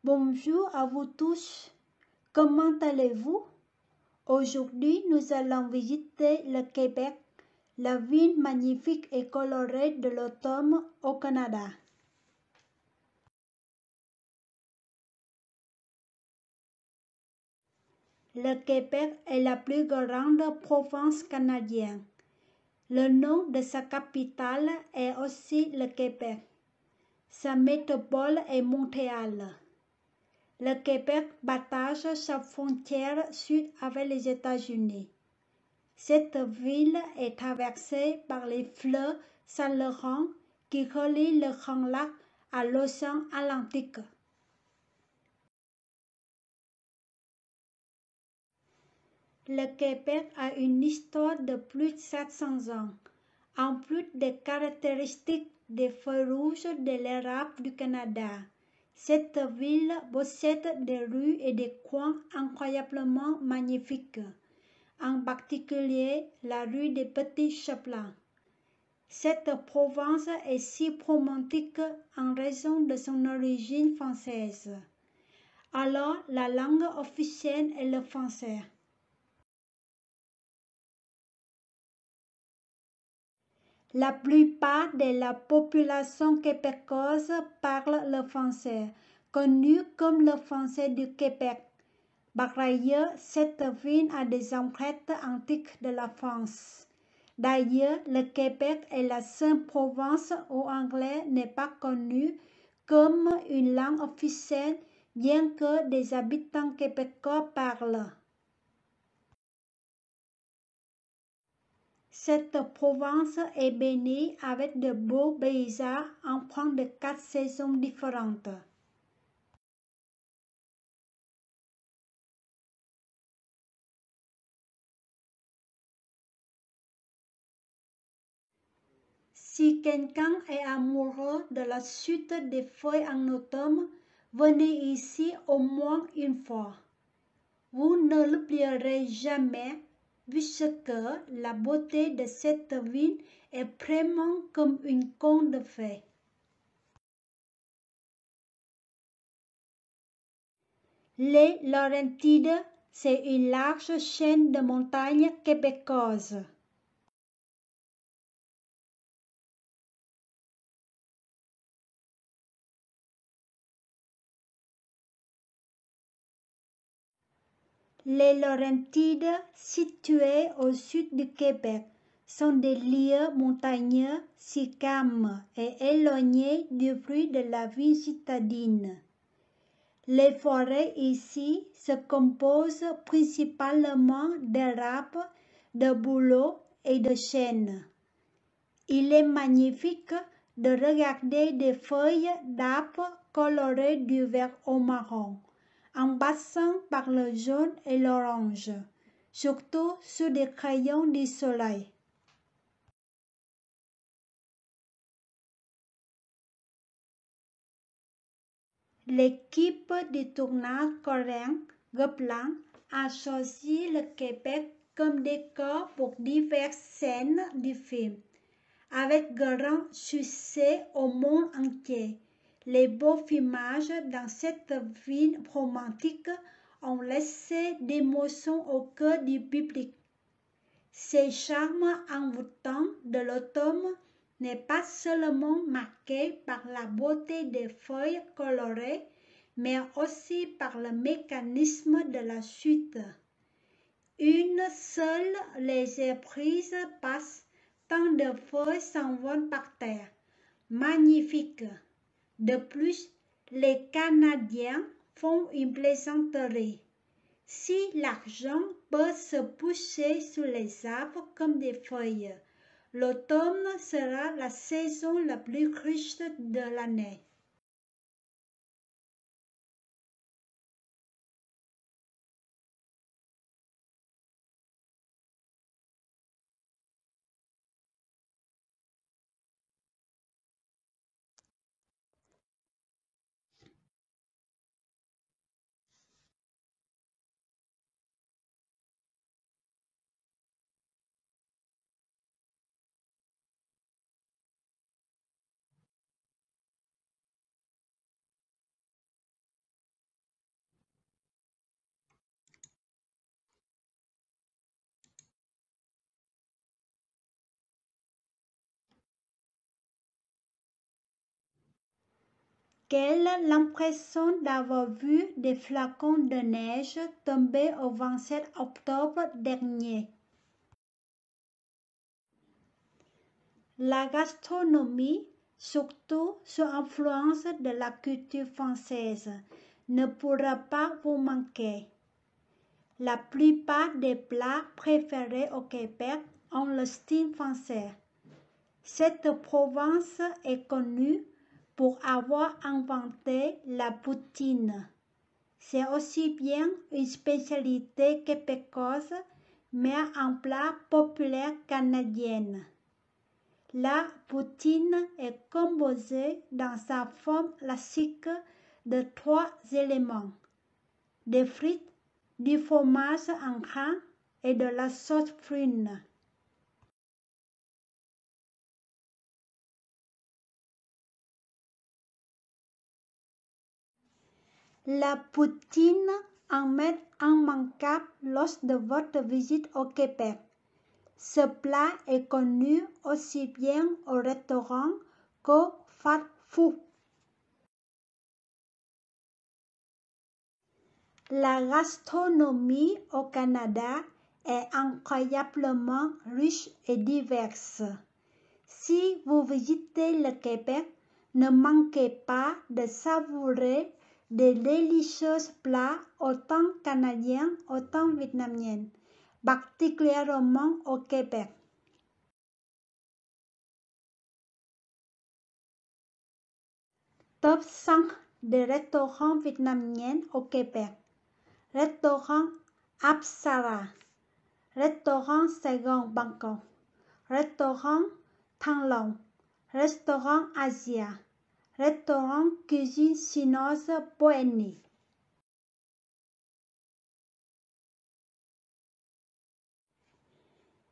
Bonjour à vous tous. Comment allez-vous? Aujourd'hui, nous allons visiter le Québec, la ville magnifique et colorée de l'automne au Canada. Le Québec est la plus grande province canadienne. Le nom de sa capitale est aussi le Québec. Sa métropole est Montréal. Le Québec partage sa frontière sud avec les États-Unis. Cette ville est traversée par les fleuves Saint-Laurent qui relient le Grand Lac à l'océan Atlantique. Le Québec a une histoire de plus de 700 ans. En plus des caractéristiques des feux rouges de l'Europe du Canada, cette ville possède des rues et des coins incroyablement magnifiques, en particulier la rue des Petits Chapelains. Cette province est si romantique en raison de son origine française. Alors, la langue officielle est le français. La plupart de la population québécoise parle le français, connu comme le français du Québec. Par ailleurs, cette ville a des ancêtres antiques de la France. D'ailleurs, le Québec est la seule province où l'anglais n'est pas connu comme une langue officielle, bien que des habitants québécois parlent. Cette province est bénie avec de beaux paysages empreints de 4 saisons différentes. Si quelqu'un est amoureux de la chute des feuilles en automne, venez ici au moins une fois. Vous ne l'oublierez jamais, puisque la beauté de cette ville est vraiment comme une conte de fées. Les Laurentides, c'est une large chaîne de montagnes québécoises. Les Laurentides, situées au sud du Québec, sont des lieux montagneux si calmes et éloignés du bruit de la vie citadine. Les forêts ici se composent principalement d'arbres, de bouleaux et de chênes. Il est magnifique de regarder des feuilles d'arbres colorées du vert au marron, en passant par le jaune et l'orange, surtout sous les rayons du soleil. L'équipe du tournage coréen Gobelin a choisi le Québec comme décor pour diverses scènes du film. Avec grand succès au monde entier, les beaux filmages dans cette ville romantique ont laissé d'émotions au cœur du public. Ce charme envoûtant de l'automne n'est pas seulement marqué par la beauté des feuilles colorées, mais aussi par le mécanisme de la chute. Une seule légère brise passe, tant de feuilles s'envolent par terre. Magnifique. De plus, les Canadiens font une plaisanterie. Si l'argent peut se pousser sous les arbres comme des feuilles, l'automne sera la saison la plus riche de l'année. Quelle l'impression d'avoir vu des flocons de neige tomber au 27 octobre dernier. La gastronomie, surtout sous influence de la culture française, ne pourra pas vous manquer. La plupart des plats préférés au Québec ont le style français. Cette province est connue pour avoir inventé la poutine. C'est aussi bien une spécialité québécoise, mais un plat populaire canadien. La poutine est composée dans sa forme classique de 3 éléments: des frites, du fromage en grains et de la sauce prune. La poutine en est immanquable lors de votre visite au Québec. Ce plat est connu aussi bien au restaurant qu'au fast-food. La gastronomie au Canada est incroyablement riche et diverse. Si vous visitez le Québec, ne manquez pas de savourer des délicieux plats autant canadiens autant vietnamiens, particulièrement au Québec. Top 5 des restaurants vietnamiens au Québec. Restaurant Apsara, Restaurant Saigon Bangkok, Restaurant Thăng Long, Restaurant Asia, Restaurant Cuisine Chinoise Poeni.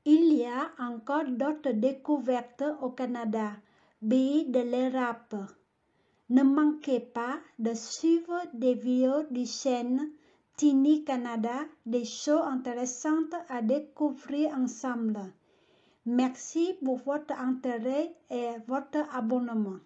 Il y a encore d'autres découvertes au Canada, pays de l'Europe. Ne manquez pas de suivre des vidéos du chaîne Tiny Canada, des choses intéressantes à découvrir ensemble. Merci pour votre intérêt et votre abonnement.